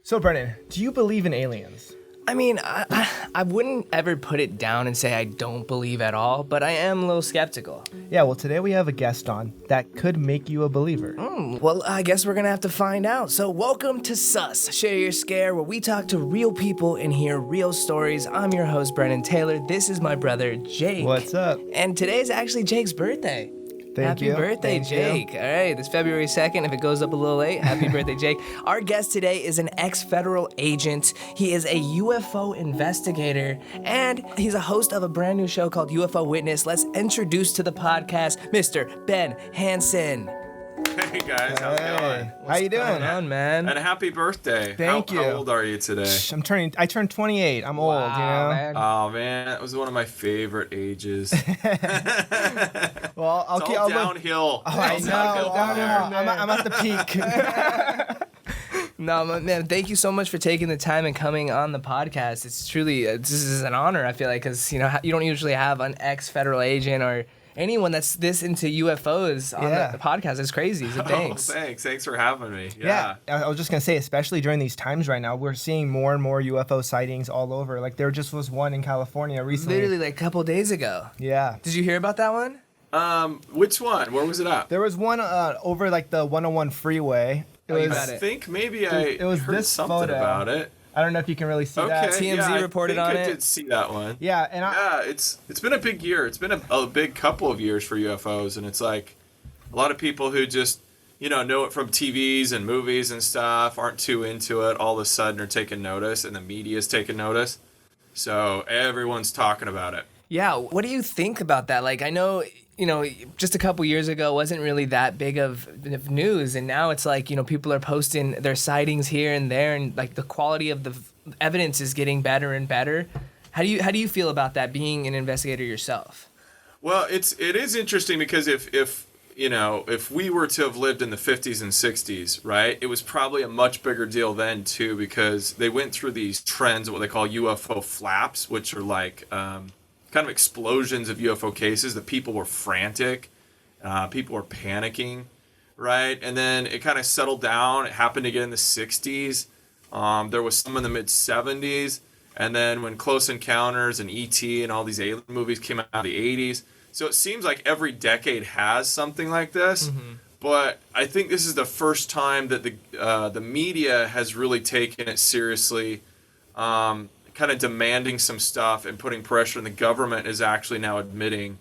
So, Brennan, do you believe in aliens? I mean, I wouldn't ever put it down and say I don't believe at all, but I am a little skeptical. Yeah, well, today we have a guest on that could make you a believer. Well, I guess we're gonna have to find out. So welcome to Sus, Share Your Scare, where we talk to real people and hear real stories. I'm your host, Brennan Taylor. This is my brother, Jake. What's up? And today is actually Jake's birthday. Happy birthday, Jake. All right, this February 2nd, if it goes up a little late, happy birthday, Jake. Our guest today is an ex-federal agent. He is a UFO investigator, and he's a host of a brand new show called UFO Witness. Let's introduce to the podcast, Mr. Ben Hansen. Hey guys, how's it going? How you doing? What's going on, man? And happy birthday. Thank you. How old are you today? I turned 28. I'm old, you know? Man. Oh man, that was one of my favorite ages. Well, It's all downhill. Oh, I It's all know. downhill from there. I'm at the peak. No, man, thank you so much for taking the time and coming on the podcast. It's truly, this is an honor, I feel like, because, you know, you don't usually have an ex-federal agent or anyone that's this into UFOs on the podcast. It's crazy, so thanks. Oh, thanks. Thanks for having me. Yeah, I was just going to say, especially during these times right now, we're seeing more and more UFO sightings all over. Like, there just was one in California recently. Literally like a couple days ago. Yeah. Did you hear about that one? Which one? Where was it at? There was one over, like, the 101 freeway. You I think maybe I heard this something photo. about it. I don't know if you can really see that. Okay, TMZ yeah, reported I on think it. I did see that one. Yeah, and Yeah, it's been a big year. It's been a big couple of years for UFOs, and it's like a lot of people who just, you know it from TVs and movies and stuff, aren't too into it, all of a sudden are taking notice, and the media's taking notice. So everyone's talking about it. Yeah, what do you think about that? Like, I know, you know, just a couple years ago it wasn't really that big of news, and now it's like, you know, people are posting their sightings here and there, and like the quality of the evidence is getting better and better. How do you feel about that, being an investigator yourself? Well, it is interesting because if we were to have lived in the 50s and 60s, right, it was probably a much bigger deal then too, because they went through these trends, what they call UFO flaps, which are like kind of explosions of UFO cases. That people were frantic, people were panicking, right? And then it kind of settled down. It happened again in the 60s. There was some in the mid 70s, and then when Close Encounters and E.T. and all these alien movies came out in the 80s. So it seems like every decade has something like this. Mm-hmm. But I think this is the first time that the media has really taken it seriously, kind of demanding some stuff and putting pressure, and the government is actually now admitting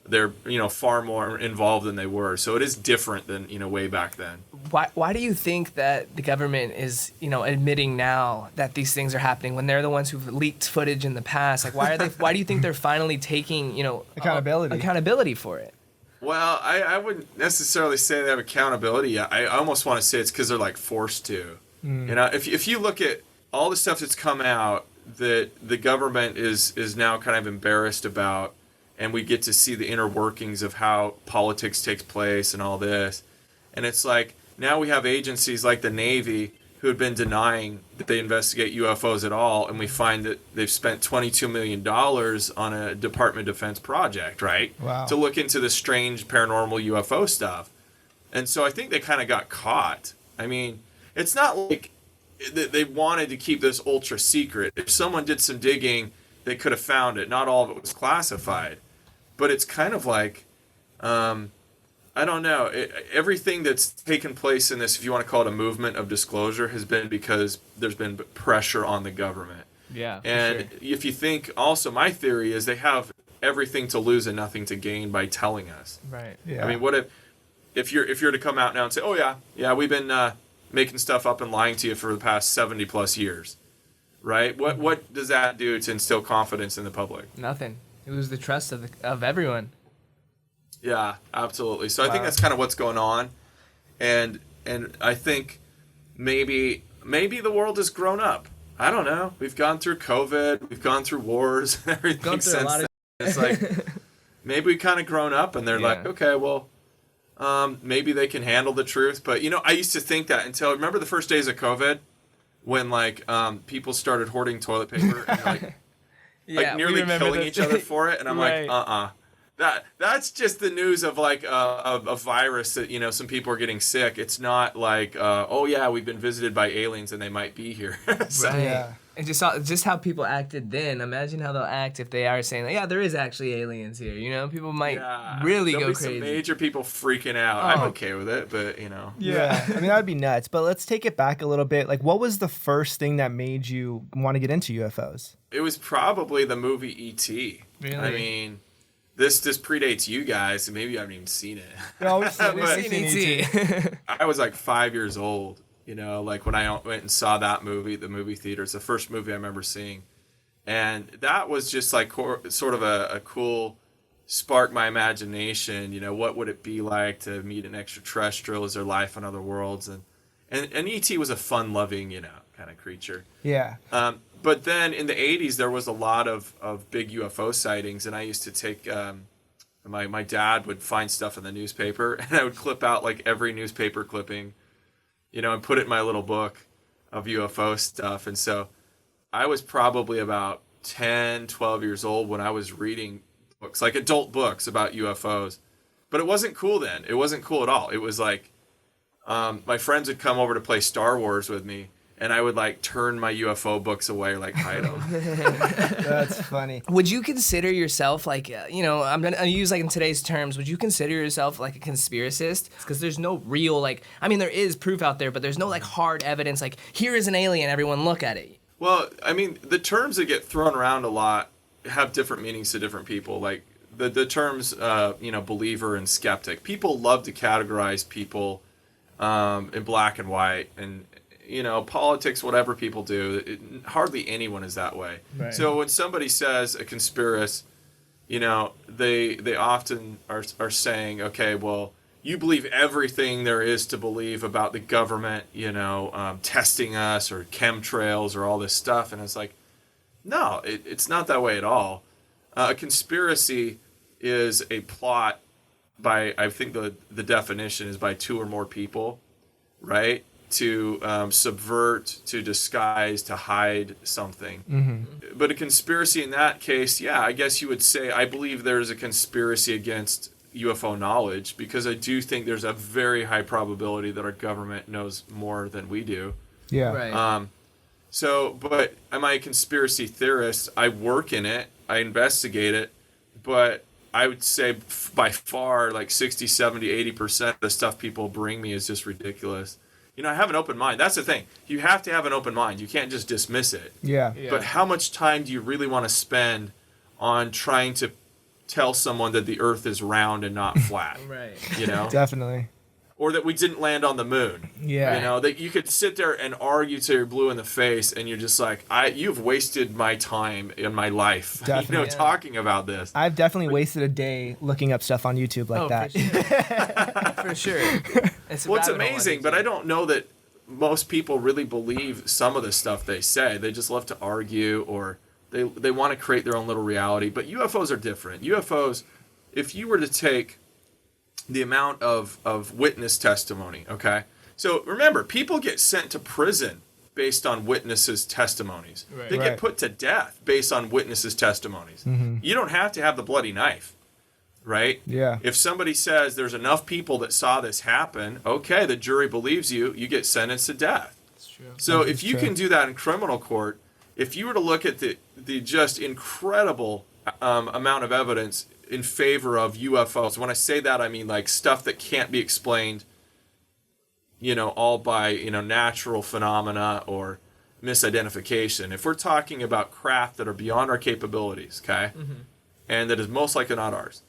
they're, far more involved than they were. So it is different than, way back then. Why do you think that the government is, admitting now that these things are happening when they're the ones who've leaked footage in the past? Like, why do you think they're finally taking, accountability for it? Well, I wouldn't necessarily say they have accountability. I almost want to say it's because they're like forced to. If you look at all the stuff that's come out that the government is now kind of embarrassed about, and we get to see the inner workings of how politics takes place and all this. And it's like, now we have agencies like the Navy who had been denying that they investigate UFOs at all, and we find that they've spent $22 million on a Department of Defense project, right? Wow. To look into the strange paranormal UFO stuff. And so I think they kind of got caught. I mean, it's not like they wanted to keep this ultra secret. If someone did some digging, they could have found it. Not all of it was classified. But it's kind of like, I don't know. Everything that's taken place in this, if you want to call it a movement of disclosure, has been because there's been pressure on the government. Yeah. And if you think, also my theory is they have everything to lose and nothing to gain by telling us. Right. Yeah. I mean, what if you're to come out now and say, oh yeah, we've been making stuff up and lying to you for the past 70 plus years, right? What does that do to instill confidence in the public? Nothing. It was the trust of everyone. Yeah, absolutely. So I think that's kind of what's going on, and I think maybe the world has grown up. I don't know. We've gone through COVID, we've gone through wars, and everything since then. It's like maybe we kind of grown up, and they're like, okay, well, maybe they can handle the truth. But I used to think that until remember the first days of COVID, when like people started hoarding toilet paper and like nearly killing each other for it, and I'm like, That's just the news of like a virus that, you know, some people are getting sick. It's not like oh yeah, we've been visited by aliens and they might be here. So, Right. Yeah. And just how people acted then. Imagine how they'll act if they are saying, like, yeah, there is actually aliens here. You know, people might really there'll go be crazy. Some major people freaking out. I'm Oh. okay with it, but you know. Yeah. I mean, that would be nuts. But let's take it back a little bit. Like, what was the first thing that made you want to get into UFOs? It was probably the movie E.T. Really? I mean, this predates you guys, and maybe you haven't even seen it. No, we've seen, We've seen E.T. I was like 5 years old, you know, like when I went and saw that movie, the movie theater. It's the first movie I remember seeing. And that was just like sort of a cool spark my imagination. You know, what would it be like to meet an extraterrestrial? Is there life on other worlds? And E.T. was a fun-loving, you know, kind of creature. Yeah. But then in the 80s, there was a lot of big UFO sightings, and I used to take my dad would find stuff in the newspaper, and I would clip out like every newspaper clipping, you know, and put it in my little book of UFO stuff. And so I was probably about 10, 12 years old when I was reading books, like adult books about UFOs. But it wasn't cool then. It wasn't cool at all. It was like my friends would come over to play Star Wars with me, and I would like turn my UFO books away, like hide them. That's funny. Would you consider yourself like, you know, I'm gonna use like in today's terms, would you consider yourself like a conspiracist? Because there's no real, like, I mean, there is proof out there, but there's no like hard evidence, like, here is an alien, everyone look at it. Well, I mean, the terms that get thrown around a lot have different meanings to different people. Like the terms, you know, believer and skeptic. People love to categorize people in black and white, and you know, politics, whatever people do, hardly anyone is that way. Right. So when somebody says a conspiracist, you know, they often are saying, okay, well, you believe everything there is to believe about the government, you know, testing us or chemtrails or all this stuff. And it's like, no, it's not that way at all. A conspiracy is a plot by, I think the definition is by two or more people, right? To subvert, to disguise, to hide something. Mm-hmm. But a conspiracy in that case, yeah, I guess you would say, I believe there's a conspiracy against UFO knowledge, because I do think there's a very high probability that our government knows more than we do. Yeah. Right. But am I a conspiracy theorist? I work in it, I investigate it, but I would say by far like 60, 70, 80% of the stuff people bring me is just ridiculous. You know, I have an open mind. That's the thing. You have to have an open mind. You can't just dismiss it. Yeah. But how much time do you really want to spend on trying to tell someone that the Earth is round and not flat? Right. You know? Definitely. Or that we didn't land on the moon. Yeah. You know, that you could sit there and argue till you're blue in the face, and you're just like, you've wasted my time in my life. Definitely. You know, talking about this. I've definitely wasted a day looking up stuff on YouTube like that. For sure. For sure. It's Well, it's rabbit hole, amazing, but I don't know that most people really believe some of the stuff they say. They just love to argue, or they want to create their own little reality. But UFOs are different. UFOs, if you were to take the amount of witness testimony, okay? So remember, people get sent to prison based on witnesses' testimonies. Right. They get put to death based on witnesses' testimonies. Mm-hmm. You don't have to have the bloody knife, right? Yeah. If somebody says there's enough people that saw this happen, okay, the jury believes you, you get sentenced to death. That's true. So That if is you true. can do that in criminal court, if you were to look at the just incredible amount of evidence in favor of UFOs, when I say that, I mean like stuff that can't be explained, you know, all by, you know, natural phenomena or misidentification. If we're talking about craft that are beyond our capabilities, okay, and that is most likely not ours,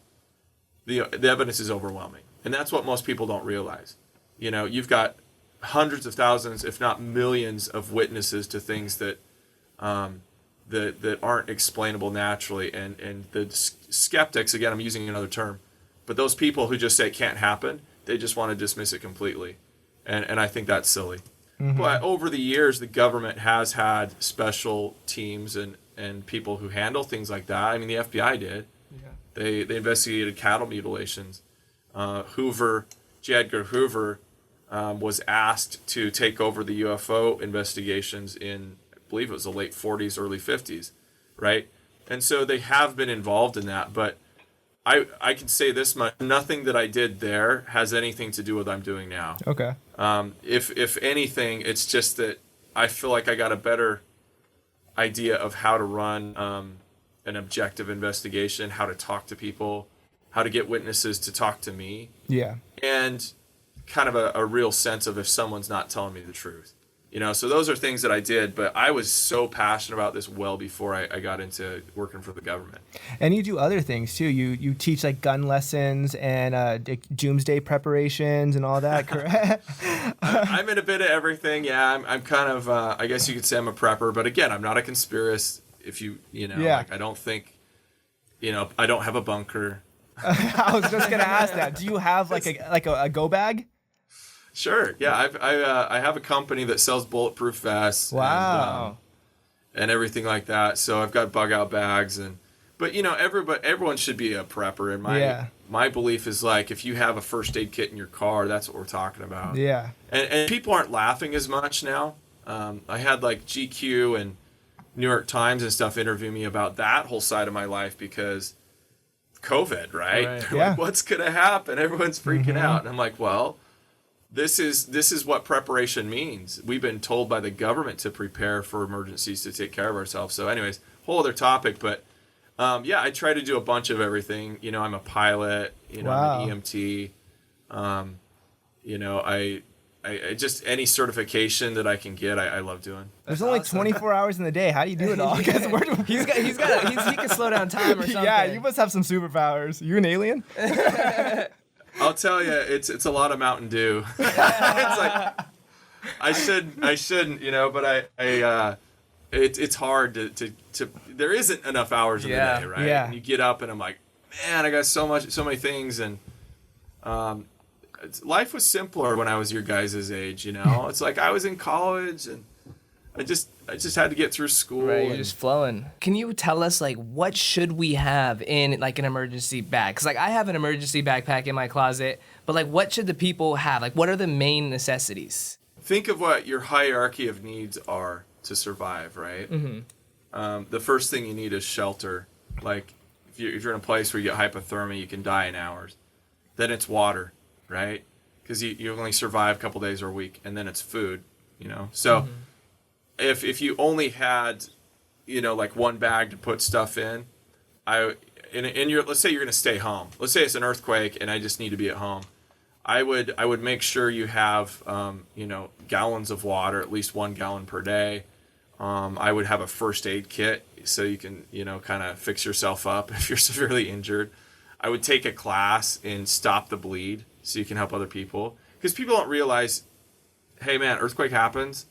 the evidence is overwhelming. And that's what most people don't realize. You know, you've got hundreds of thousands, if not millions, of witnesses to things that that aren't explainable naturally. And the skeptics, again, I'm using another term, but those people who just say it can't happen, they just want to dismiss it completely. And I think that's silly. Mm-hmm. But over the years, the government has had special teams and people who handle things like that. I mean, the FBI did. Yeah. They investigated cattle mutilations. J. Edgar Hoover was asked to take over the UFO investigations in, I believe it was the late 40s, early 50s, right? And so they have been involved in that. But I can say this much: nothing that I did there has anything to do with what I'm doing now. Okay. If anything, it's just that I feel like I got a better idea of how to run an objective investigation, how to talk to people, how to get witnesses to talk to me. Yeah. And kind of a real sense of if someone's not telling me the truth. So those are things that I did, but I was so passionate about this well before I got into working for the government. And you do other things too. You teach like gun lessons and doomsday preparations and all that, correct? I'm in a bit of everything. Yeah, I'm kind of, I guess you could say I'm a prepper, but again, I'm not a conspiracist. Like I don't think, I don't have a bunker. I was just gonna ask that. Do you have like a go bag? Sure. Yeah, I have a company that sells bulletproof vests. Wow. And everything like that. So I've got bug out bags but everyone should be a prepper. And my belief is like if you have a first aid kit in your car, that's what we're talking about. Yeah. And people aren't laughing as much now. I had like GQ and New York Times and stuff interview me about that whole side of my life because COVID, right? They're like, what's gonna happen? Everyone's freaking out. And I'm like, well, this is what preparation means. We've been told by the government to prepare for emergencies to take care of ourselves. So anyways, whole other topic, but I try to do a bunch of everything. I'm a pilot, I'm an EMT. I just any certification that I can get, I love doing. There's only 24 hours in the day. How do you do it all? he can slow down time or something. Yeah, you must have some superpowers. You an alien? I'll tell you, it's a lot of Mountain Dew. It's like I shouldn't, but it's hard to there isn't enough hours in the day, right? Yeah. And you get up and I'm like, man, I got so many things, and life was simpler when I was your guys' age, It's like I was in college and I just had to get through school. Right, you're just flowing. Can you tell us, like, what should we have in, like, an emergency bag? Because, like, I have an emergency backpack in my closet, but, like, what should the people have? Like, what are the main necessities? Think of what your hierarchy of needs are to survive, right? Mm-hmm. The first thing you need is shelter. Like, if you're in a place where you get hypothermia, you can die in hours. Then it's water, right? Because you only survive a couple days or a week. And then it's food, So... Mm-hmm. If you only had, like one bag to put stuff in, let's say you're going to stay home. Let's say it's an earthquake and I just need to be at home. I would make sure you have, gallons of water, at least 1 gallon per day. I would have a first aid kit so you can, kind of fix yourself up if you're severely injured. I would take a class in Stop the Bleed so you can help other people. Because people don't realize, hey man, earthquake happens.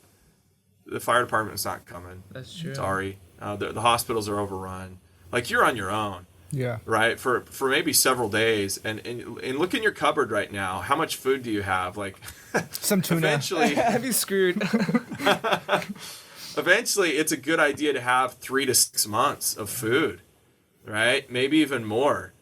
The fire department's not coming. That's true. Sorry. The hospitals are overrun. Like, you're on your own. Yeah. Right? For maybe several days. And look in your cupboard right now. How much food do you have? Like, some tuna. Eventually, I'd be screwed. Eventually, it's a good idea to have 3 to 6 months of food. Right? Maybe even more.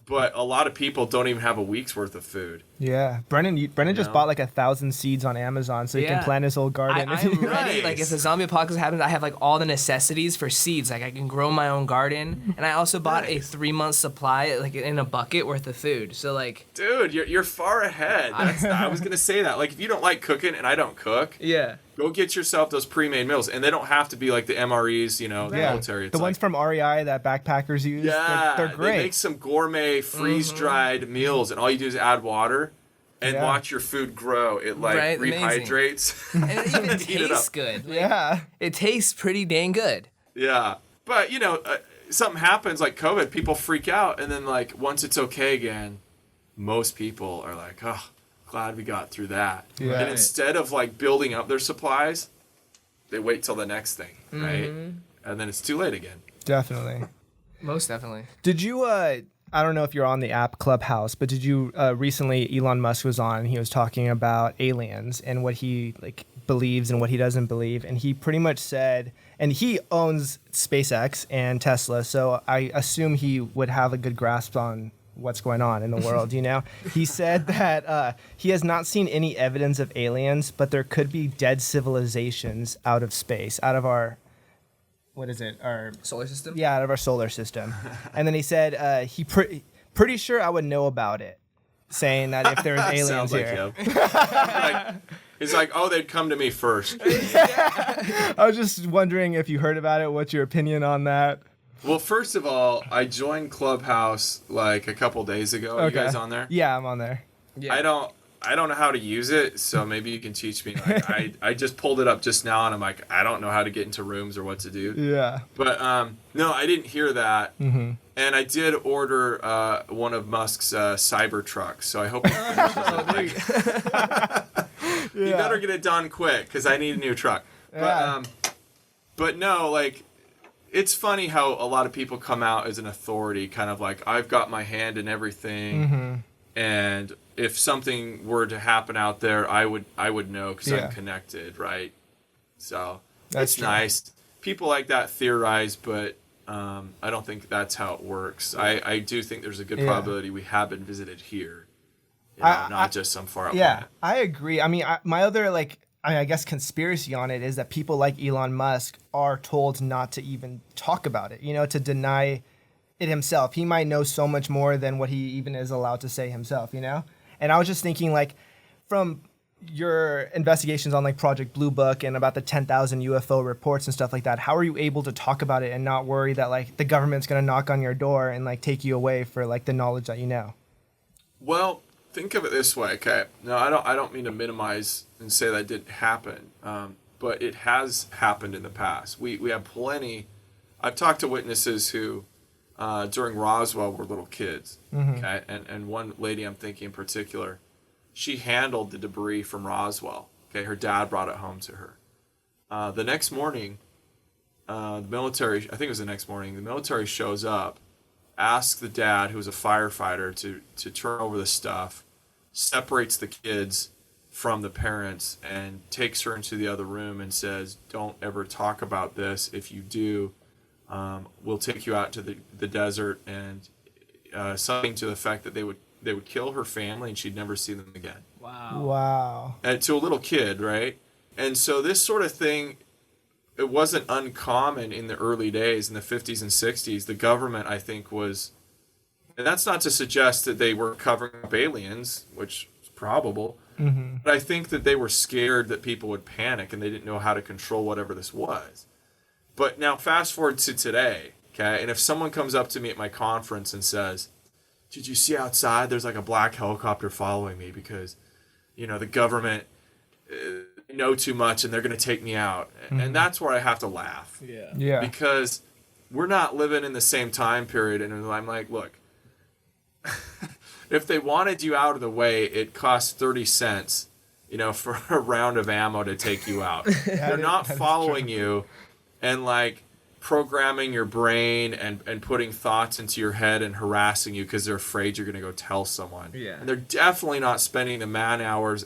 But a lot of people don't even have a week's worth of food. Yeah, Brennan just bought like 1,000 seeds on Amazon so he can plant his whole garden. I'm ready. Nice. Like, if the zombie apocalypse happens, I have like all the necessities for seeds. Like, I can grow my own garden, and I also bought a 3-month supply, like in a bucket worth of food. So like, dude, you're far ahead. I was gonna say that. Like, if you don't like cooking, and I don't cook, go get yourself those pre-made meals, and they don't have to be like the MREs, the military. It's the ones from REI that backpackers use. Yeah, they're great. They make some gourmet freeze-dried meals, and all you do is add water. And watch your food grow. It rehydrates. And it even tastes good. Like, it tastes pretty dang good. Yeah. But, something happens like COVID, people freak out. And then, like, once it's okay again, most people are like, oh, glad we got through that. Yeah. And instead of, like, building up their supplies, they wait till the next thing, right? And then it's too late again. Definitely. Most definitely. Did you... I don't know if you're on the app Clubhouse, but did you recently Elon Musk was on, he was talking about aliens and what he believes and what he doesn't believe, and he pretty much said, and he owns SpaceX and Tesla, so I assume he would have a good grasp on what's going on in the world, He said that he has not seen any evidence of aliens, but there could be dead civilizations out of space, out of our what is it? Our solar system? Yeah, out of our solar system. And then he said pretty sure I would know about it, saying that if there's aliens Sounds like here. him. He's like, oh, they'd come to me first. I was just wondering if you heard about it. What's your opinion on that? Well, first of all, I joined Clubhouse like a couple days ago. Are you guys on there? Yeah, I'm on there. Yeah. I don't know how to use it, so maybe you can teach me. Like, I just pulled it up just now, and I'm like, I don't know how to get into rooms or what to do. Yeah. But no, I didn't hear that. Mm-hmm. And I did order one of Musk's cyber trucks, so I hope he finishes it. You better get it done quick, because I need a new truck. Yeah. But no, like, it's funny how a lot of people come out as an authority, kind of like, I've got my hand in everything, Mm-hmm. and if something were to happen out there, I would know because Yeah. I'm connected, right? So That's it's true. nice. People like that theorize, but I don't think that's how it works. I do think there's a good probability we have been visited here, not just some far out planet. I agree. I mean, my other I guess conspiracy on it is that people like Elon Musk are told not to even talk about it, to deny it himself. He might know so much more than what he even is allowed to say himself, And I was just thinking, like, from your investigations on like Project Blue Book and about the 10,000 UFO reports and stuff like that, how are you able to talk about it and not worry that like the government's going to knock on your door and like take you away for like the knowledge that you know? Well, think of it this way, okay? No, I don't mean to minimize and say that didn't happen, but it has happened in the past. We have plenty. I've talked to witnesses who, during Roswell, were little kids, okay? And one lady I'm thinking in particular, she handled the debris from Roswell, okay? Her dad brought it home to her. The next morning, the military, I think it was the next morning, the military shows up, asks the dad, who was a firefighter, to turn over the stuff, separates the kids from the parents, and takes her into the other room and says, don't ever talk about this. If you do, we'll take you out to the desert, and something to the effect that they would kill her family and she'd never see them again. Wow. And to a little kid, right? And so this sort of thing, it wasn't uncommon in the early days, in the 50s and 60s. The government, I think, was, and that's not to suggest that they were covering up aliens, which is probable, but I think that they were scared that people would panic and they didn't know how to control whatever this was. But now fast forward to today, okay? And if someone comes up to me at my conference and says, did you see outside there's like a black helicopter following me because, the government know too much and they're going to take me out. And that's where I have to laugh. Yeah. Because we're not living in the same time period. And I'm like, look, if they wanted you out of the way, it costs 30 cents, for a round of ammo to take you out. They're not following you and like programming your brain and putting thoughts into your head and harassing you because they're afraid you're going to go tell someone. Yeah. And they're definitely not spending the man hours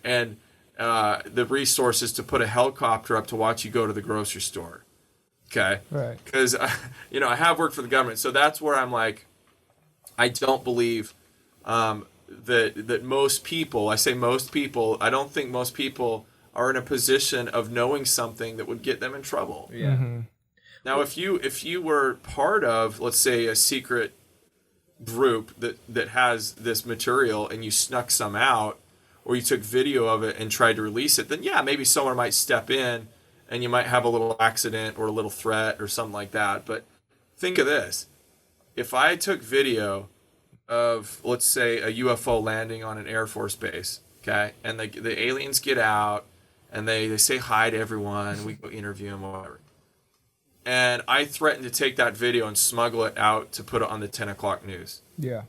and the resources to put a helicopter up to watch you go to the grocery store. Okay? Right. Because, I have worked for the government. So that's where I'm like, I don't believe that most people, I say most people, I don't think most people are in a position of knowing something that would get them in trouble. Yeah. Now, if you were part of, let's say, a secret group that has this material and you snuck some out, or you took video of it and tried to release it, then yeah, maybe someone might step in and you might have a little accident or a little threat or something like that. But think of this. If I took video of, let's say, a UFO landing on an Air Force base, okay, and the aliens get out and they say hi to everyone, we go interview them or whatever, and I threaten to take that video and smuggle it out to put it on the 10 o'clock news. Yeah.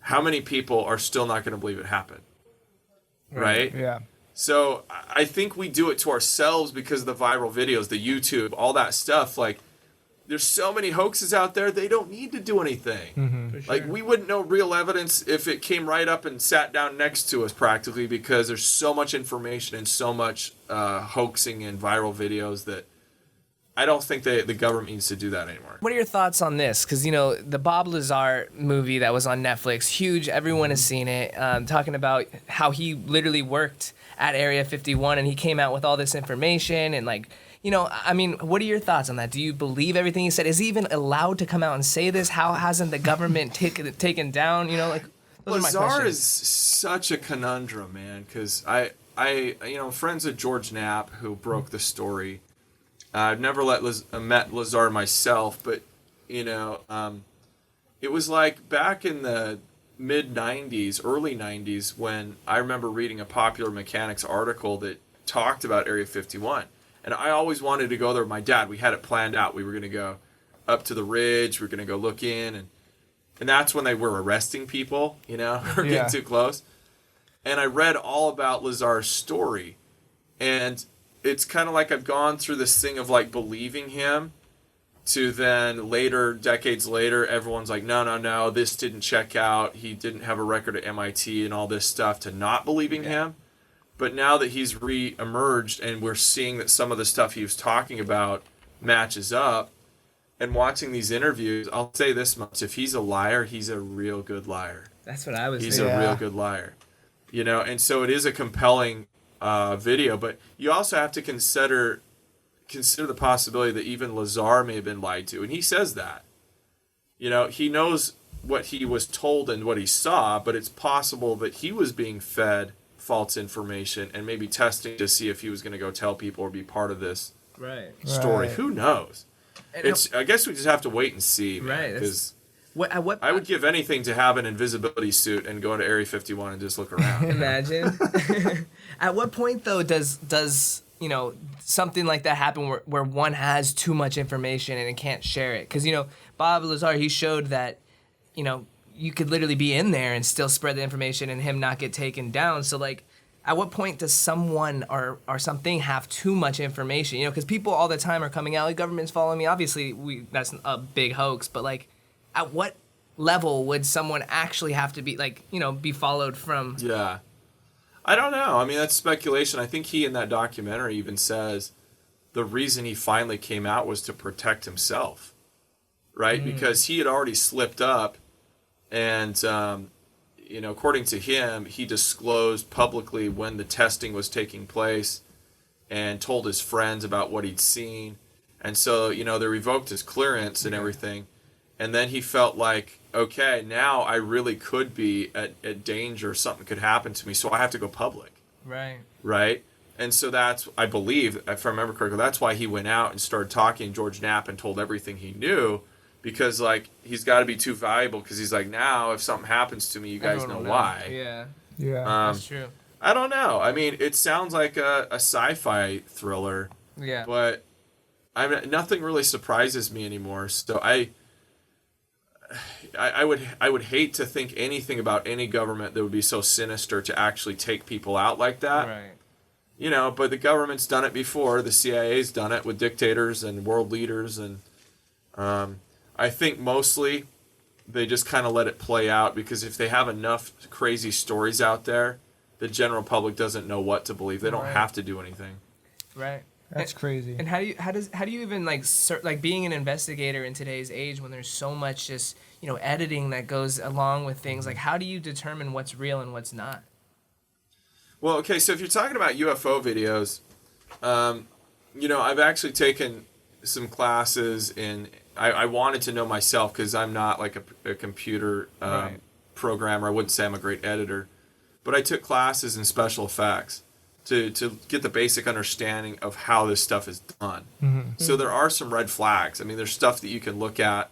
How many people are still not going to believe it happened? Right? Yeah. So I think we do it to ourselves because of the viral videos, the YouTube, all that stuff. Like, there's so many hoaxes out there, they don't need to do anything. For sure. Like, we wouldn't know real evidence if it came right up and sat down next to us practically, because there's so much information and so much hoaxing and viral videos that I don't think the government needs to do that anymore. What are your thoughts on this? Because, the Bob Lazar movie that was on Netflix, huge, everyone has seen it, talking about how he literally worked at Area 51 and he came out with all this information and, like, I mean, what are your thoughts on that? Do you believe everything he said? Is he even allowed to come out and say this? How hasn't the government taken down? Like, those are my Lazar questions. is such a conundrum, man, because I'm friends with George Knapp, who broke the story. I've never met Lazar myself, but, it was like back in the mid-'90s, early '90s, when I remember reading a Popular Mechanics article that talked about Area 51. And I always wanted to go there with my dad. We had it planned out. We were going to go up to the ridge. We were going to go look in. And that's when they were arresting people, or getting too close. And I read all about Lazar's story. And it's kind of like I've gone through this thing of like believing him to then later, decades later, everyone's like, no, this didn't check out. He didn't have a record at MIT and all this stuff, to not believing him. But now that he's re-emerged and we're seeing that some of the stuff he was talking about matches up, and watching these interviews, I'll say this much. If he's a liar, he's a real good liar. That's what I was He's thinking. a real good liar. And so it is a compelling video, but you also have to consider the possibility that even Lazar may have been lied to. And he says that. He knows what he was told and what he saw, but it's possible that he was being fed false information and maybe testing to see if he was going to go tell people or be part of this story. Who knows? I guess we just have to wait and see, man, because I would give anything to have an invisibility suit and go into Area 51 and just look around. Imagine. At what point, though, does something like that happen where one has too much information and it can't share it? Because, Bob Lazar, he showed that, you could literally be in there and still spread the information and him not get taken down. So, like, at what point does someone or something have too much information? Because people all the time are coming out, like, government's following me. Obviously, that's a big hoax. But, like, at what level would someone actually have to be, like, be followed from? Yeah. I don't know. I mean, that's speculation. I think he in that documentary even says the reason he finally came out was to protect himself, right? Because he had already slipped up. And, according to him, he disclosed publicly when the testing was taking place and told his friends about what he'd seen. And so, they revoked his clearance and everything. And then he felt like, okay, now I really could be at danger. Something could happen to me. So I have to go public. Right. Right. And so that's, I believe, if I remember correctly, that's why he went out and started talking to George Knapp and told everything he knew. Because, like, he's got to be too valuable, because he's like, now, if something happens to me, you guys know why. Yeah. Yeah. That's true. I don't know. I mean, it sounds like a sci-fi thriller. Yeah. But nothing really surprises me anymore. So I would hate to think anything about any government that would be so sinister to actually take people out like that. Right. But the government's done it before. The CIA's done it with dictators and world leaders, and I think mostly they just kind of let it play out, because if they have enough crazy stories out there, the general public doesn't know what to believe. They don't have to do anything. Right. That's crazy. And how do you even like being an investigator in today's age, when there's so much just editing that goes along with things, like how do you determine what's real and what's not? Well, okay, so if you're talking about UFO videos, I've actually taken some classes in. I wanted to know myself, because I'm not like a computer programmer. I wouldn't say I'm a great editor, but I took classes in special effects to get the basic understanding of how this stuff is done. Mm-hmm. So there are some red flags. I mean, there's stuff that you can look at,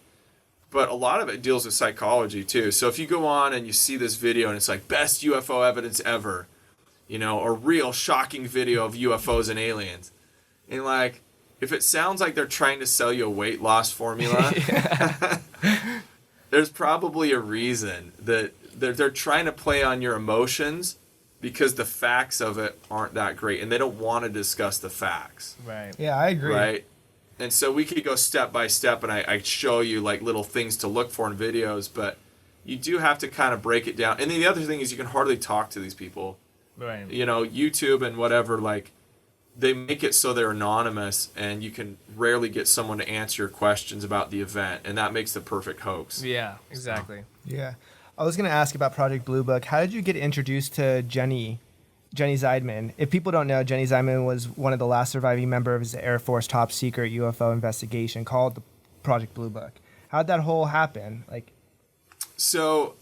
but a lot of it deals with psychology too. So if you go on and you see this video and it's like best UFO evidence ever, or real shocking video of UFOs and aliens, and like, if it sounds like they're trying to sell you a weight loss formula, there's probably a reason that they're trying to play on your emotions, because the facts of it aren't that great, and they don't want to discuss the facts. Right. Yeah, I agree. Right? And so we could go step by step, and I show you like little things to look for in videos, but you do have to kind of break it down. And then the other thing is you can hardly talk to these people. Right. YouTube and whatever, like, they make it so they're anonymous, and you can rarely get someone to answer your questions about the event, and that makes the perfect hoax. Yeah, exactly. Yeah. I was going to ask about Project Blue Book. How did you get introduced to Jenny Jenny Zeidman. If people don't know, Jenny Zeidman was one of the last surviving members of the Air Force top secret UFO investigation called the Project Blue Book. How'd that whole happen? So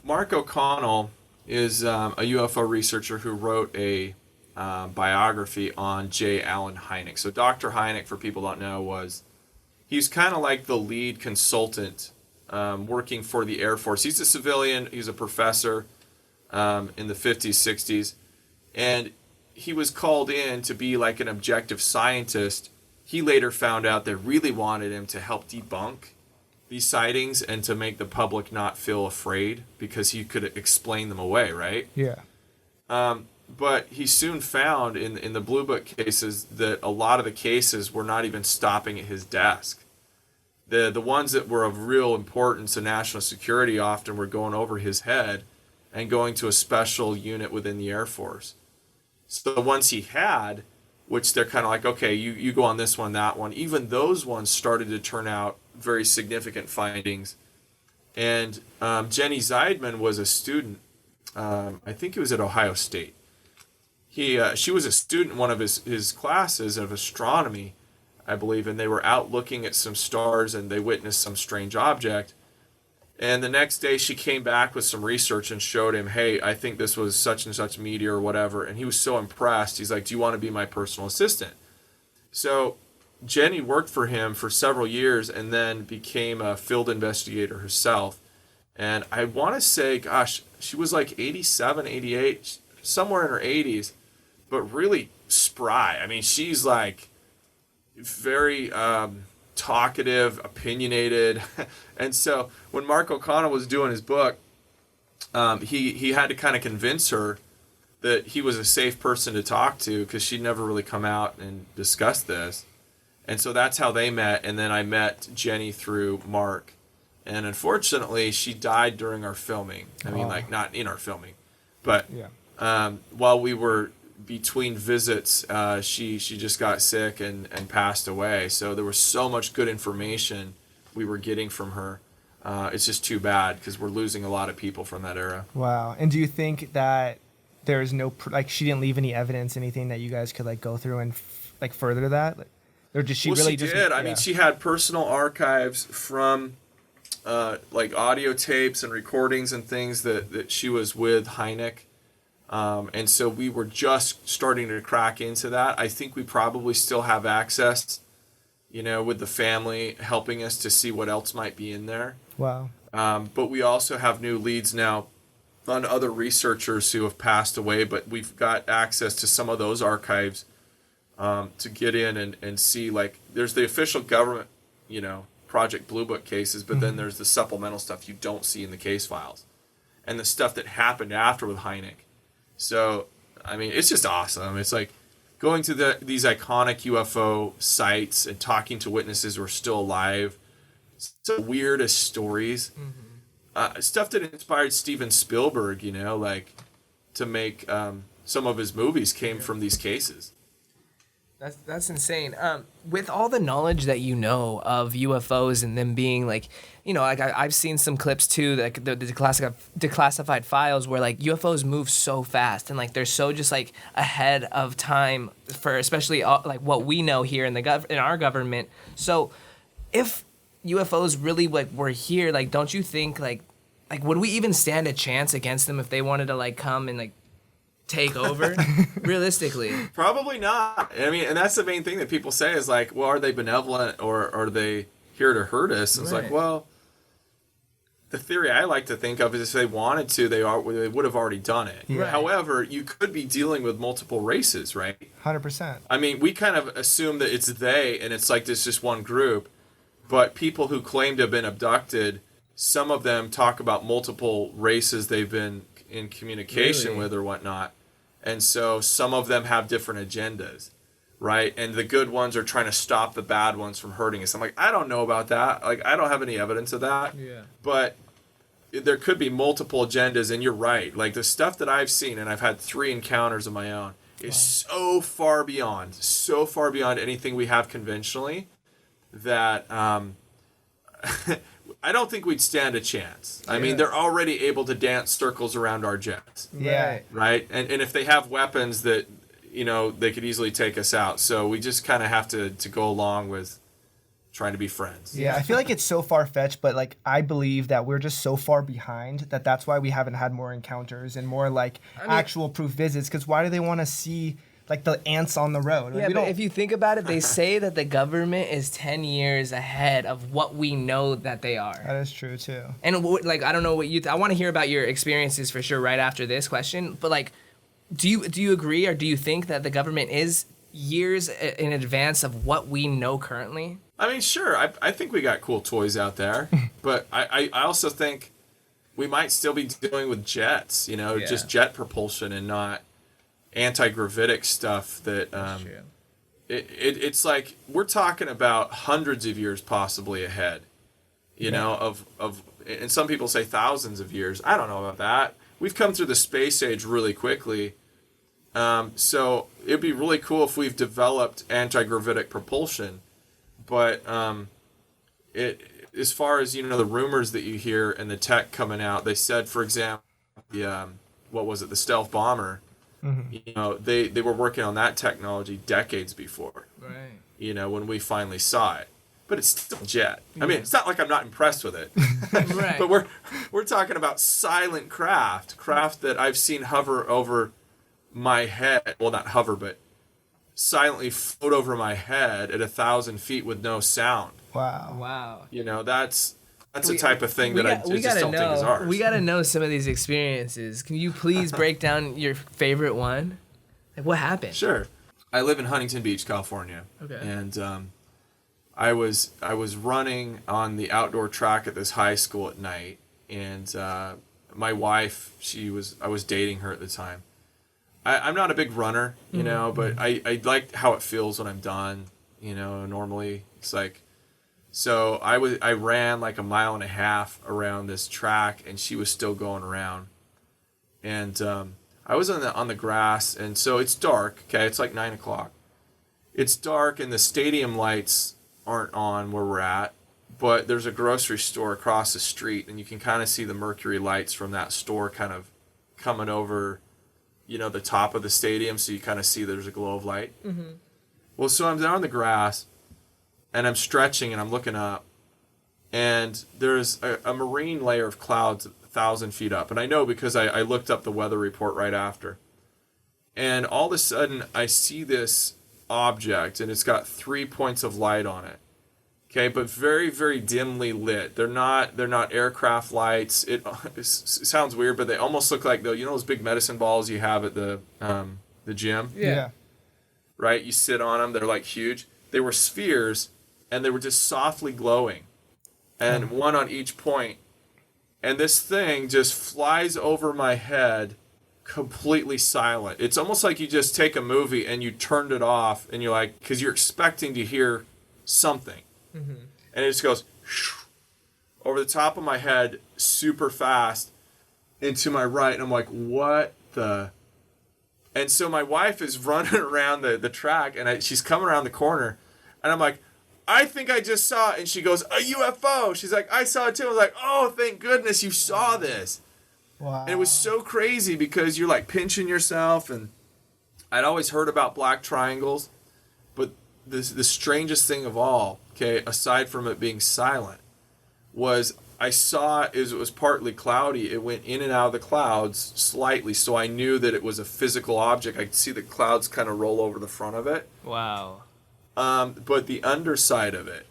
Mark O'Connell is a UFO researcher who wrote a biography on J. Allen Hynek. So Dr. Hynek, for people who don't know, he's kind of like the lead consultant working for the Air Force. He's a civilian. He's a professor in the 50s, 60s. And he was called in to be like an objective scientist. He later found out they really wanted him to help debunk these sightings and to make the public not feel afraid because he could explain them away, right? Yeah. But he soon found in the Blue Book cases that a lot of the cases were not even stopping at his desk. The ones that were of real importance to national security often were going over his head and going to a special unit within the Air Force. So the ones he had, which they're kind of like, okay, you go on this one, that one, even those ones started to turn out very significant findings. And Jenny Zeidman was a student, I think it was at Ohio State. She was a student in one of his classes of astronomy, I believe, and they were out looking at some stars and they witnessed some strange object. And the next day she came back with some research and showed him, hey, I think this was such and such meteor or whatever. And he was so impressed. He's like, do you want to be my personal assistant? So Jenny worked for him for several years and then became a field investigator herself. And I want to say, gosh, she was like 87, 88, somewhere in her 80s, but really spry. I mean, she's like very talkative, opinionated. And so when Mark O'Connell was doing his book, he had to kind of convince her that he was a safe person to talk to because she'd never really come out and discussed this. And so that's how they met. And then I met Jenny through Mark. And unfortunately, she died during our filming. I mean, like, not in our filming. But while we were between visits, she just got sick and passed away. So there was so much good information we were getting from her. It's just too bad because we're losing a lot of people from that era. Wow. And do you think that there's no, she didn't leave any evidence, anything that you guys could go through and further that? Or just she really she just... did. Yeah. I mean, she had personal archives from audio tapes and recordings and things that she was with Hynek. And so we were just starting to crack into that. I think we probably still have access, with the family helping us to see what else might be in there. Wow. But we also have new leads now on other researchers who have passed away, but we've got access to some of those archives to get in and see, there's the official government, Project Blue Book cases, but then there's the supplemental stuff you don't see in the case files and the stuff that happened after with Hynek. So, I mean, it's just awesome. It's like going to these iconic UFO sites and talking to witnesses who are still alive. It's the weirdest stories. Stuff that inspired Steven Spielberg, to make some of his movies came from these cases. That's insane. With all the knowledge that you know of UFOs and them being I've seen some clips too, the declassified files where UFOs move so fast and they're so just ahead of time for especially what we know here in in our government. So if UFOs really were here, don't you think would we even stand a chance against them if they wanted to come and take over? Realistically, probably not. I mean, and that's the main thing that people say is well, are they benevolent or are they here to hurt us? It's right. Well, the theory I like to think of is if they wanted to, they would have already done it. Yeah. However, you could be dealing with multiple races, right? 100%. I mean, we kind of assume that it's they and it's this just one group, but people who claim to have been abducted, some of them talk about multiple races they've been in communication with or whatnot. And so some of them have different agendas, right? And the good ones are trying to stop the bad ones from hurting us. I'm I don't know about that. I don't have any evidence of that. Yeah. But there could be multiple agendas, and you're right. The stuff that I've seen, and I've had 3 encounters of my own, is so far beyond anything we have conventionally that I don't think we'd stand a chance. I mean, they're already able to dance circles around our jets. Yeah. Right? And if they have weapons that, they could easily take us out. So we just kind of have to go along with trying to be friends. Yeah, I feel like it's so far-fetched, but like I believe that we're just so far behind that's why we haven't had more encounters and more like actual proof visits. Because why do they want to see like the ants on the road? Like, but if you think about it, they say that the government is 10 years ahead of what we know that they are. That is true too. And like, I don't know what I want to hear about your experiences for sure right after this question. But like, do you agree, or do you think that the government is years in advance of what we know currently? I mean, sure. I think we got cool toys out there, but I also think we might still be dealing with jets, just jet propulsion and not anti-gravitic stuff that it's like we're talking about hundreds of years possibly ahead, of and some people say thousands of years. I don't know about that. We've come through the space age really quickly. So it'd be really cool if we've developed anti-gravitic propulsion. But as far as, the rumors that you hear and the tech coming out, they said, for example, the stealth bomber, they were working on that technology decades before, right? When we finally saw it. But it's still a jet. I mean, it's not like I'm not impressed with it. Right. But we're talking about silent craft that I've seen hover over my head. Well, not hover, but silently float over my head at 1,000 feet with no sound. Wow. That's a type of thing that I just don't think is ours. We got to know some of these experiences. Can you please break down your favorite one? Like, what happened? Sure. I live in Huntington Beach, California. Okay. And I was running on the outdoor track at this high school at night, and my wife, I was dating her at the time. I'm not a big runner, but I like how it feels when I'm done, normally. It's like, so I ran like 1.5 miles around this track, and she was still going around. And I was on the grass, and so it's dark, okay? It's like 9 o'clock. It's dark, and the stadium lights aren't on where we're at, but there's a grocery store across the street, and you can kind of see the mercury lights from that store kind of coming over the top of the stadium, so you kind of see there's a glow of light. Mm-hmm. Well, so I'm down on the grass, and I'm stretching, and I'm looking up, and there's a marine layer of clouds 1,000 feet up. And I know because I looked up the weather report right after. And all of a sudden, I see this object, and it's got 3 points of light on it. Okay, but very, very dimly lit. They're not aircraft lights. It sounds weird, but they almost look like those big medicine balls you have at the gym. Yeah. Right? You sit on them. They're like huge. They were spheres, and they were just softly glowing, and one on each point. And this thing just flies over my head, completely silent. It's almost like you just take a movie and you turned it off, and you're like, because you're expecting to hear something. Mm-hmm. And it just goes over the top of my head super fast into my right, and I'm like, what the? And so my wife is running around the track, and she's coming around the corner, and I'm like, I think I just saw it. And she goes, a UFO. She's like, I saw it too. I was like, oh, thank goodness you saw this. Wow. And it was so crazy because you're like pinching yourself, and I'd always heard about black triangles, but the strangest thing of all, okay, aside from it being silent, was I saw it was partly cloudy. It went in and out of the clouds slightly, so I knew that it was a physical object. I could see the clouds kind of roll over the front of it. Wow. But the underside of it,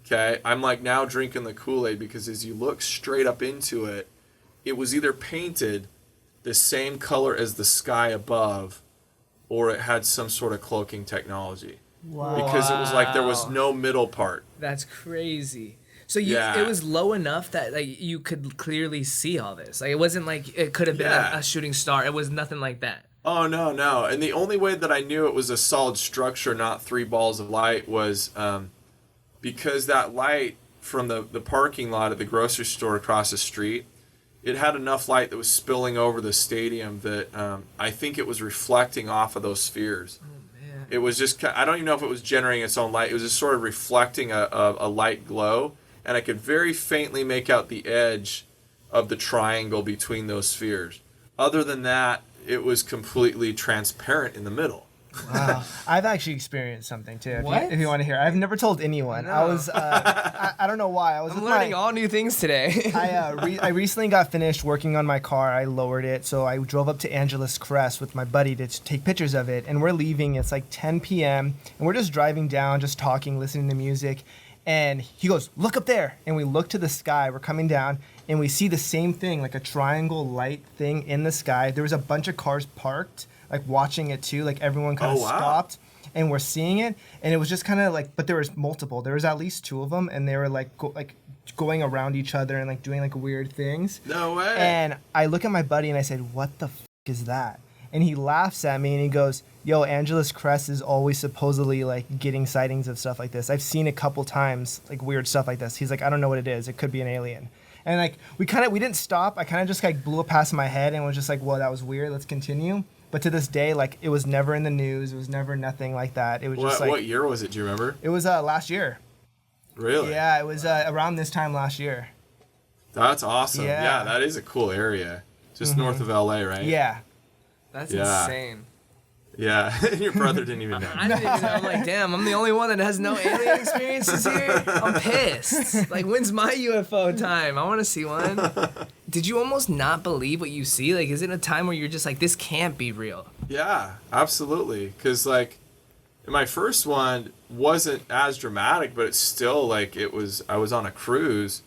okay, I'm like now drinking the Kool-Aid, because as you look straight up into it, it was either painted the same color as the sky above, or it had some sort of cloaking technology. Wow. Because it was like there was no middle part. That's crazy. So it was low enough that like you could clearly see all this. Like it wasn't like it could have been a shooting star. It was nothing like that. Oh, no. And the only way that I knew it was a solid structure, not 3 balls of light, was because that light from the parking lot at the grocery store across the street, it had enough light that was spilling over the stadium that I think it was reflecting off of those spheres. Oh, man. It was just, I don't even know if it was generating its own light. It was just sort of reflecting a light glow. and I could very faintly make out the edge of the triangle between those spheres. Other than that, it was completely transparent in the middle. Wow. I've actually experienced something too. What? If you want to hear, I've never told anyone. No. I was, I don't know why. I was I'm with learning my, all new things today. I recently got finished working on my car. I lowered it, so I drove up to Angeles Crest with my buddy to take pictures of it. And we're leaving. It's like 10 p.m. and we're just driving down, just talking, listening to music. And he goes, "Look up there." And we look to the sky. We're coming down, and we see the same thing, like a triangle light thing in the sky. There was a bunch of cars parked, like watching it too. Like everyone kind of stopped, and we're seeing it. And it was just kind of like, but there was multiple. There was at least two of them, and they were like going around each other and like doing like weird things. No way. And I look at my buddy and I said, "What the is that?" And he laughs at me and he goes, "Yo, Angeles Crest is always supposedly like getting sightings of stuff like this. I've seen a couple times like weird stuff like this." He's like, "I don't know what it is. It could be an alien." And like we didn't stop. I kind of just like blew it past my head and was just like, "Well, that was weird. Let's continue." But to this day, like it was never in the news. It was never nothing like that. It was just like, what year was it? Do you remember? It was last year. Really? Yeah, it was around this time last year. That's awesome. Yeah. Yeah, that is a cool area. Just north of LA, right? Yeah. That's Yeah. insane. Yeah. Your brother didn't even know. I didn't even know. I'm like, damn, I'm the only one that has no alien experiences here. I'm pissed. Like, when's my UFO time? I want to see one. Did you almost not believe what you see? Like, is it a time where you're just like, this can't be real? Yeah, absolutely. Because, like, my first one wasn't as dramatic, but it's still, like, I was on a cruise.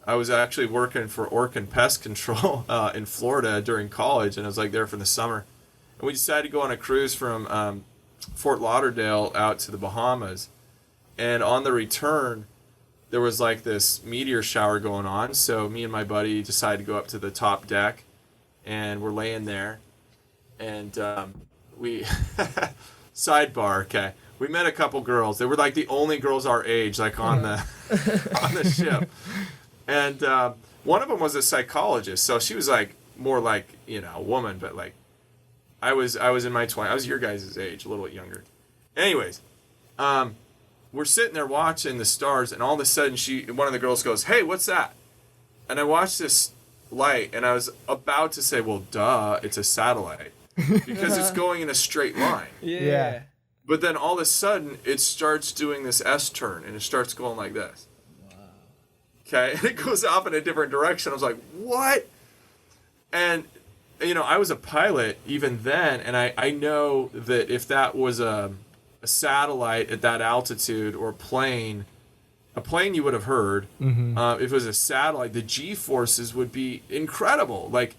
I was actually working for Orkin Pest Control in Florida during college, and I was, like, there for the summer. And we decided to go on a cruise from Fort Lauderdale out to the Bahamas. And on the return, there was like this meteor shower going on. So me and my buddy decided to go up to the top deck, and we're laying there. And we, sidebar, okay, we met a couple girls. They were like the only girls our age, like on the on the ship. And one of them was a psychologist. So she was like more like, you know, a woman, but like, I was in my 20s. I was your guys' age, a little bit younger. Anyways, we're sitting there watching the stars, and all of a sudden, one of the girls goes, "Hey, what's that?" And I watched this light, and I was about to say, "Well, duh, it's a satellite," because it's going in a straight line. Yeah. But then all of a sudden, it starts doing this S turn, and it starts going like this. Wow. Okay, and it goes off in a different direction. I was like, "What?" And you know, I was a pilot even then, and I know that if that was a satellite at that altitude or a plane you would have heard. Mm-hmm. If it was a satellite, the G-forces would be incredible. Like,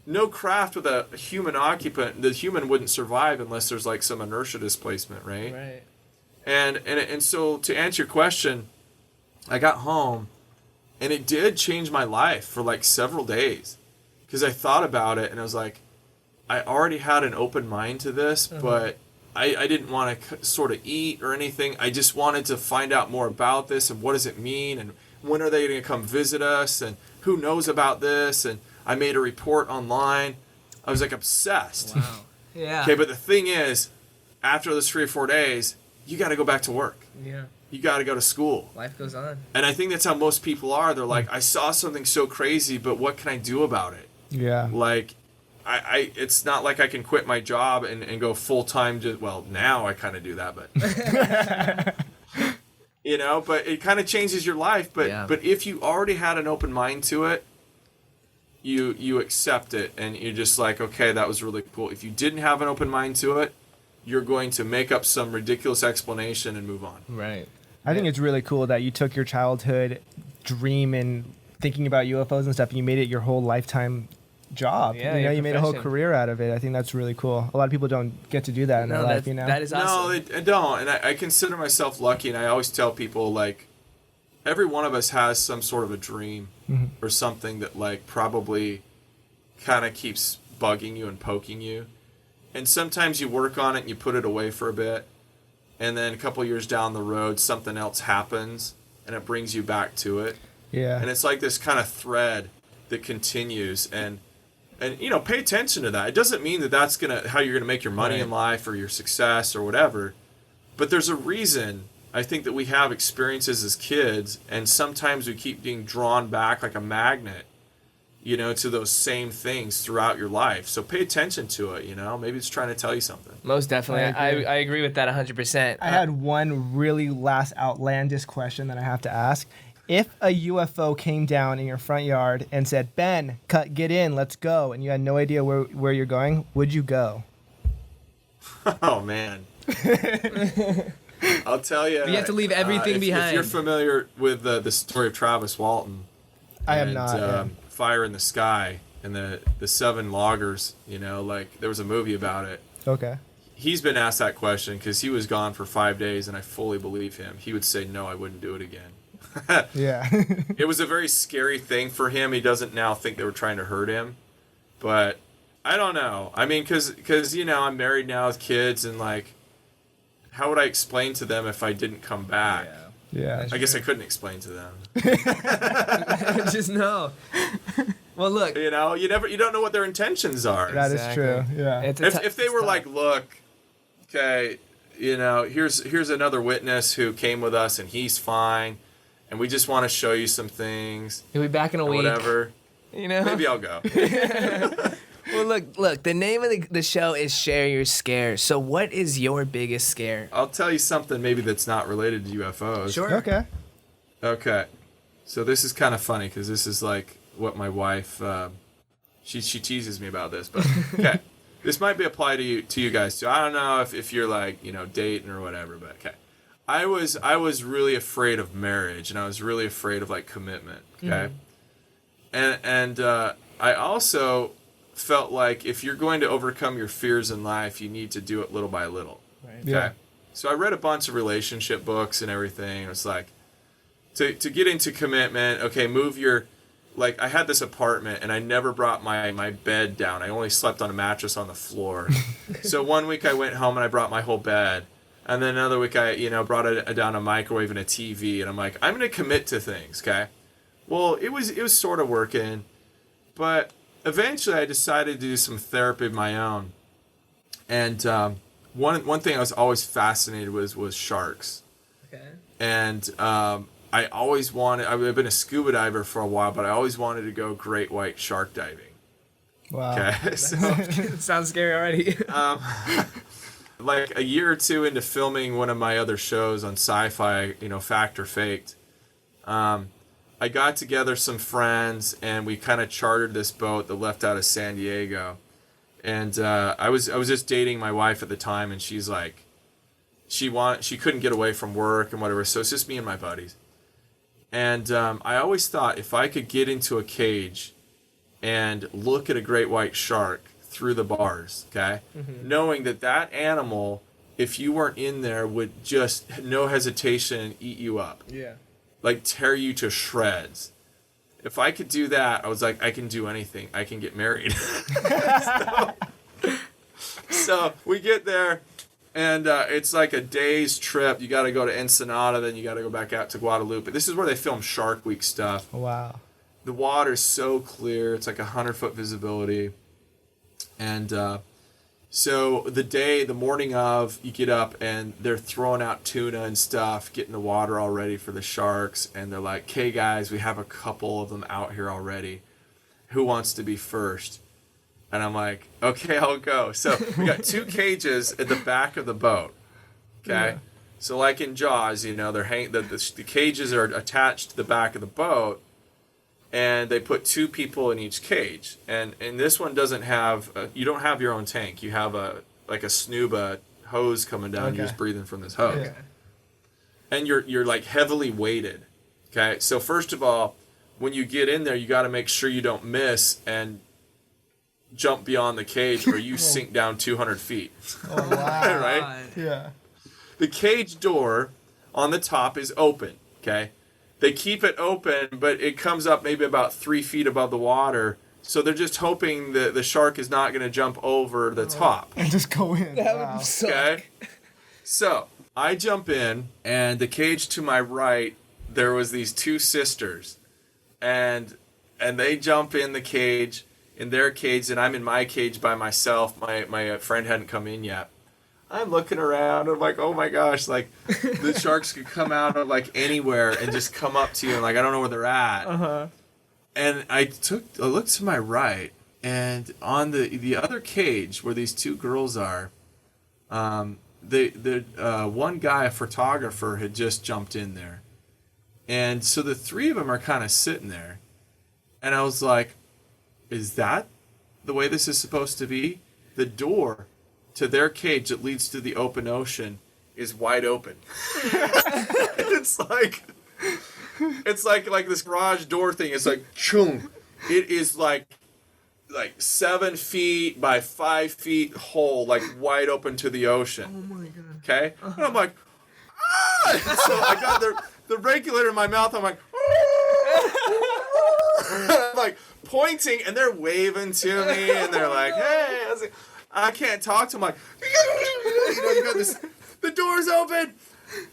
no craft with a human occupant, the human wouldn't survive unless there's like some inertia displacement, right? Right. And so to answer your question, I got home, and it did change my life for like several days. Because I thought about it, and I was like, I already had an open mind to this, but I didn't want to sort of eat or anything. I just wanted to find out more about this, and what does it mean, and when are they going to come visit us, and who knows about this, and I made a report online. I was like obsessed. Wow. Yeah. Okay, but the thing is, after those 3 or 4 days, you got to go back to work. Yeah. You got to go to school. Life goes on. And I think that's how most people are. They're like, I saw something so crazy, but what can I do about it? Yeah. Like, it's not like I can quit my job and go full time. Well, now I kind of do that, but you know, but it kind of changes your life. But if you already had an open mind to it, you accept it, and you're just like, okay, that was really cool. If you didn't have an open mind to it, you're going to make up some ridiculous explanation and move on. Right. I think it's really cool that you took your childhood dream and thinking about UFOs and stuff, and you made it your whole lifetime job. Yeah, you know, your you made a whole profession. career out of it. I think that's really cool. A lot of people don't get to do that in their life, you know? That is awesome. No, I don't. And I consider myself lucky, and I always tell people, like, every one of us has some sort of a dream or something that, like, probably kind of keeps bugging you and poking you. And sometimes you work on it and you put it away for a bit, and then a couple years down the road, something else happens, and it brings you back to it. Yeah. And it's like this kind of thread that continues, and you know, pay attention to that. It doesn't mean that that's how you're gonna make your money in life or your success or whatever, but there's a reason I think that we have experiences as kids, and sometimes we keep being drawn back like a magnet, you know, to those same things throughout your life. So pay attention to it, you know. Maybe it's trying to tell you something. Most definitely. I I agree. agree with that 100%. I had one really last outlandish question that I have to ask. If a UFO came down in your front yard and said, "Ben, get in, let's go," and you had no idea where you're going, would you go? Oh, man. I'll tell you. You have to leave everything behind. If you're familiar with the story of Travis Walton. I am not. Fire in the Sky and the 7 loggers, you know, like there was a movie about it. Okay. He's been asked that question because he was gone for 5 days, and I fully believe him. He would say, no, I wouldn't do it again. Yeah. It was a very scary thing for him. He doesn't now think they were trying to hurt him. But I don't know. I mean, because you know, I'm married now with kids, and like, how would I explain to them if I didn't come back? Yeah. I guess I couldn't explain to them. Just know. Well, look. You know, you don't know what their intentions are. That is true. Yeah. If they were like, look, okay, you know, here's another witness who came with us and he's fine, and we just want to show you some things. He'll be back in a week. Whatever. You know. Maybe I'll go. Well, look. The name of the show is Share Your Scare. So, what is your biggest scare? I'll tell you something maybe that's not related to UFOs. Sure. Okay. Okay. So this is kind of funny because this is like what my wife, she teases me about this, but okay. This might be applied to you guys too. I don't know if you're like, you know, dating or whatever, but okay. I was really afraid of marriage, and I was really afraid of like commitment. Okay. And I also felt like if you're going to overcome your fears in life, you need to do it little by little. Right. Okay. Yeah. So I read a bunch of relationship books and everything. It's like to get into commitment, okay, move your, like I had this apartment and I never brought my bed down. I only slept on a mattress on the floor. So one week I went home and I brought my whole bed. And then another week I, you know, brought down a microwave and a TV, and I'm like, I'm going to commit to things, okay? Well, it was sort of working, but eventually I decided to do some therapy of my own. And one thing I was always fascinated with was sharks. Okay. And I always wanted, I've been a scuba diver for a while, but I always wanted to go great white shark diving. Wow. Okay. So, Sounds scary already. like a year or two into filming one of my other shows on Sci-Fi, you know, Fact or Faked, I got together some friends and we kind of chartered this boat that left out of San Diego. And I was just dating my wife at the time, and she's like, she couldn't get away from work and whatever, so it's just me and my buddies. And I always thought if I could get into a cage and look at a great white shark through the bars, okay, knowing that animal, if you weren't in there, would just no hesitation eat you up, like tear you to shreds. If I could do that, I was like, I can do anything. I can get married. So we get there, and it's like a day's trip. You got to go to Ensenada, then you got to go back out to Guadalupe. This is where they film Shark Week stuff. Wow. The water's so clear. It's like 100-foot visibility. And so the morning of, you get up and they're throwing out tuna and stuff, getting the water all ready for the sharks. And they're like, "Okay, guys, we have a couple of them out here already. Who wants to be first?" And I'm like, "Okay, I'll go." So we got 2 cages at the back of the boat. Okay. Yeah. So like in Jaws, you know, the cages are attached to the back of the boat. And they put 2 people in each cage, and this one doesn't have. You don't have your own tank. You have a snuba hose coming down. Okay. You're just breathing from this hose, and you're like heavily weighted. Okay, so first of all, when you get in there, you got to make sure you don't miss and jump beyond the cage, or you sink down 200 feet. Oh wow! Right? Yeah. The cage door on the top is open. Okay. They keep it open, but it comes up maybe about 3 feet above the water. So they're just hoping that the shark is not going to jump over the top. And just go in. That wow. would suck. Okay? So I jump in, and the cage to my right, there was these 2 sisters. And they jump in the cage, in their cage, and I'm in my cage by myself. My friend hadn't come in yet. I'm looking around. I'm like, oh my gosh, like the sharks could come out of like anywhere and just come up to you, and like I don't know where they're at. And I looked to my right, and on the other cage where these two girls are, the one guy, a photographer, had just jumped in there, and so the three of them are kind of sitting there, and I was like, is that the way this is supposed to be? The door to their cage that leads to the open ocean is wide open. It's like this garage door thing. It's like chung. It is like 7 feet by 5 feet hole, like wide open to the ocean. Oh my god. Okay? And I'm like, ah! And so I got the regulator in my mouth. I'm like, I'm like pointing, and they're waving to me, and they're like, hey. I can't talk to them. Like, you got this. The door's open.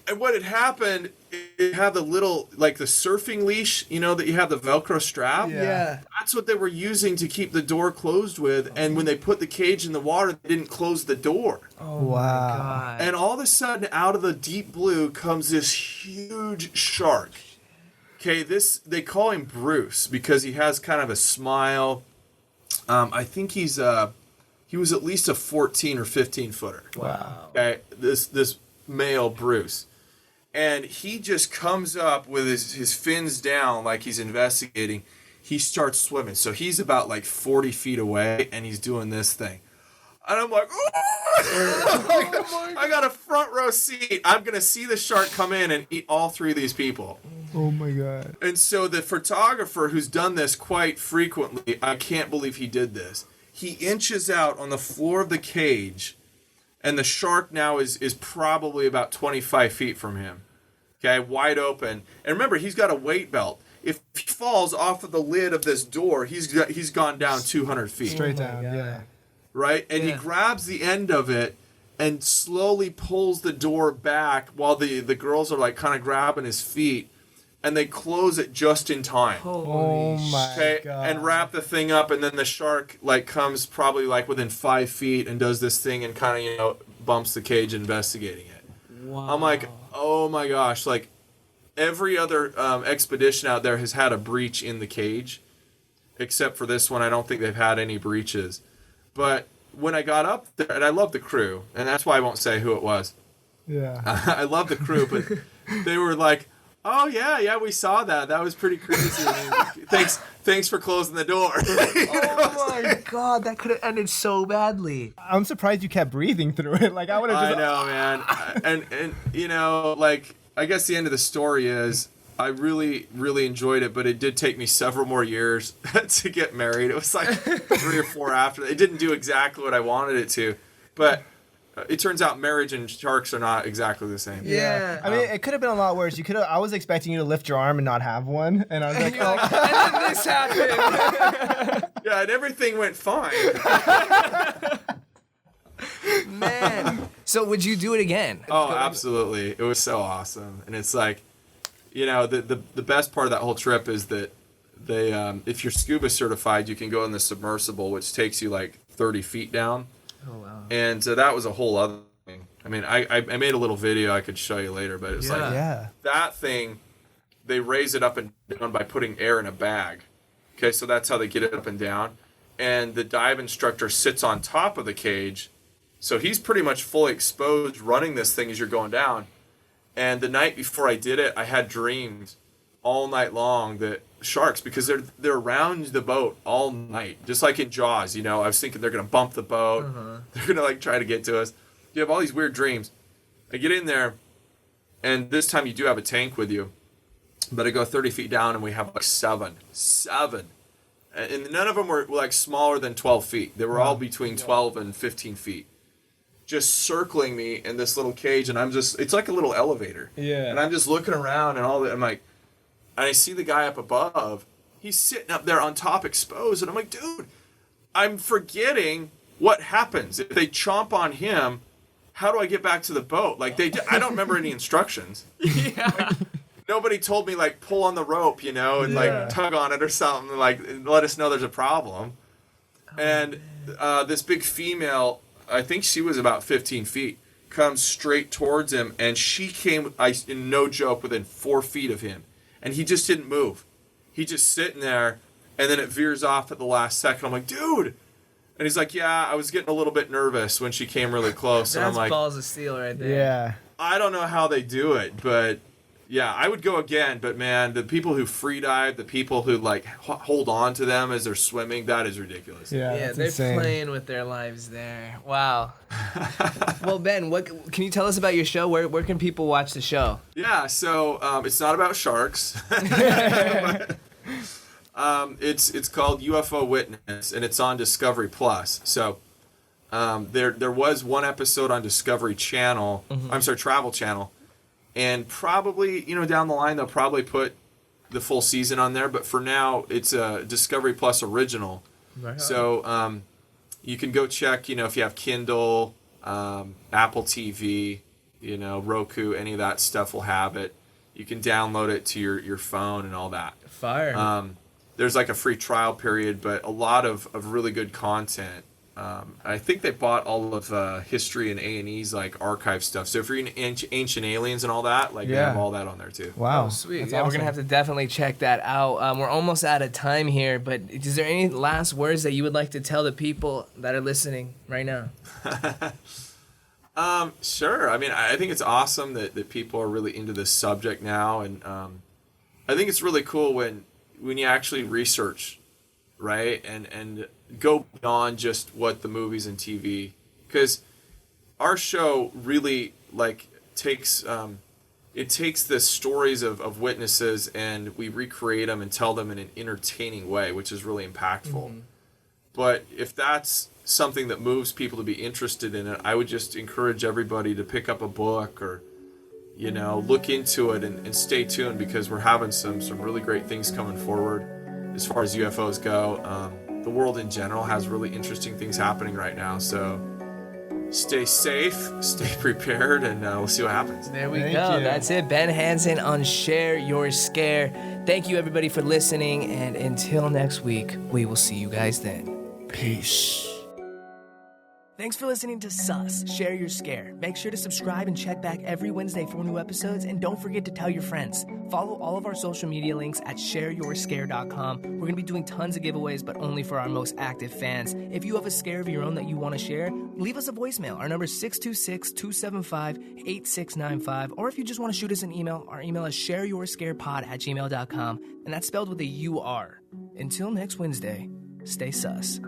And what had happened, you have the little, like the surfing leash, that you have the Velcro strap. Yeah. That's what they were using to keep the door closed with. And when they put the cage in the water, they didn't close the door. Oh wow. My God. And all of a sudden, out of the deep blue comes this huge shark. Okay, they call him Bruce because he has kind of a smile. I think he was at least a 14 or 15 footer. Wow. Okay, this male Bruce. And he just comes up with his fins down like he's investigating. He starts swimming. So he's about like 40 feet away, and he's doing this thing. And I'm like, oh! I got a front row seat. I'm going to see the shark come in and eat all three of these people. Oh my God. And so the photographer who's done this quite frequently, I can't believe he did this. He inches out on the floor of the cage, and the shark now is probably about 25 feet from him. Okay, wide open. And remember, he's got a weight belt. If he falls off of the lid of this door, he's gone down 200 feet. Straight down, yeah. Right? And he grabs the end of it and slowly pulls the door back while the girls are like kind of grabbing his feet. And they close it just in time. Oh my God. And wrap the thing up, and then the shark like comes probably like within 5 feet and does this thing and kind of bumps the cage investigating it. Wow. I'm like, oh my gosh, like every other expedition out there has had a breach in the cage, except for this one. I don't think they've had any breaches. But when I got up there, and I love the crew, and that's why I won't say who it was. Yeah. I love the crew, but they were like, oh yeah, we saw that. That was pretty crazy. Thanks for closing the door. Oh my God, that could have ended so badly. I'm surprised you kept breathing through it. Like I would have just. I know, man. And like I guess the end of the story is I really, really enjoyed it, but it did take me several more years to get married. It was like 3 or 4 after. It didn't do exactly what I wanted it to, but. It turns out marriage and sharks are not exactly the same. Yeah. I mean, it could have been a lot worse. I was expecting you to lift your arm and not have one, and I was like, oh. And then this happened. Yeah, and everything went fine. Man. So would you do it again? Oh, absolutely. It was so awesome. And it's like, the best part of that whole trip is that they, if you're scuba certified, you can go in the submersible, which takes you like 30 feet down. Oh, wow. And so that was a whole other thing. I mean, I made a little video I could show you later, but it was that thing, they raise it up and down by putting air in a bag. Okay, so that's how they get it up and down. And the dive instructor sits on top of the cage, so he's pretty much fully exposed running this thing as you're going down. And the night before I did it, I had dreams all night long that sharks, because they're around the boat all night, just like in Jaws. I was thinking they're gonna bump the boat, they're gonna like try to get to us. You have all these weird dreams. I get in there, and this time you do have a tank with you, but I go 30 feet down, and we have like seven, and none of them were like smaller than 12 feet. They were all between 12 and 15 feet, just circling me in this little cage, and it's like a little elevator. Yeah. And I'm just looking around, and I'm like. And I see the guy up above. He's sitting up there on top exposed. And I'm like, dude, I'm forgetting what happens. If they chomp on him, how do I get back to the boat? Like, I don't remember any instructions. Yeah. Like, nobody told me, like, pull on the rope, and, like, tug on it or something. Like, let us know there's a problem. And this big female, I think she was about 15 feet. comes straight towards him, and she came, no joke, within 4 feet of him, and he just didn't move. He just sitting there, and then it veers off at the last second. I'm like, dude. And he's like, yeah, I was getting a little bit nervous when she came really close. And I'm like, balls of steel right there. Yeah. I don't know how they do it, but yeah, I would go again. But man, the people who free dive, the people who like hold on to them as they're swimming, that is ridiculous. Yeah, they're insane. playing with their lives there. Wow. Well, Ben, what can you tell us about your show? Where can people watch the show? Yeah, so it's not about sharks. It's called UFO Witness, and it's on Discovery Plus. So there was one episode on Discovery Channel. I'm sorry, Travel Channel, and probably down the line they'll probably put the full season on there. But for now, it's a Discovery Plus original. Right. So you can go check. If you have Kindle, Apple TV, Roku, any of that stuff will have it. You can download it to your phone and all that. Fire. There's like a free trial period, but a lot of really good content. I think they bought all of History and A&E's like archive stuff. So if you're in Ancient Aliens and all that, like they have all that on there too. Wow. Oh, sweet. That's Yeah, we're awesome. going to have to definitely check that out. We're almost out of time here, but is there any last words that you would like to tell the people that are listening right now? Sure. I mean, I think it's awesome that people are really into this subject now. And I think it's really cool when you actually research, right? And go beyond just what the movies and TV, because our show really takes the stories of witnesses and we recreate them and tell them in an entertaining way, which is really impactful. But if that's something that moves people to be interested in it, I would just encourage everybody to pick up a book or look into it and stay tuned, because we're having some really great things coming forward as far as UFOs go. The world in general has really interesting things happening right now. So stay safe, stay prepared, and we'll see what happens. There we Thank go. you. That's it. Ben Hansen on Share Your Scare. Thank you, everybody, for listening. And until next week, we will see you guys then. Peace. Thanks for listening to Sus, Share Your Scare. Make sure to subscribe and check back every Wednesday for new episodes, and don't forget to tell your friends. Follow all of our social media links at shareyourscare.com. We're going to be doing tons of giveaways, but only for our most active fans. If you have a scare of your own that you want to share, leave us a voicemail. Our number is 626-275-8695. Or if you just want to shoot us an email, our email is shareyourscarepod@gmail.com, and that's spelled with a U-R. Until next Wednesday, stay sus.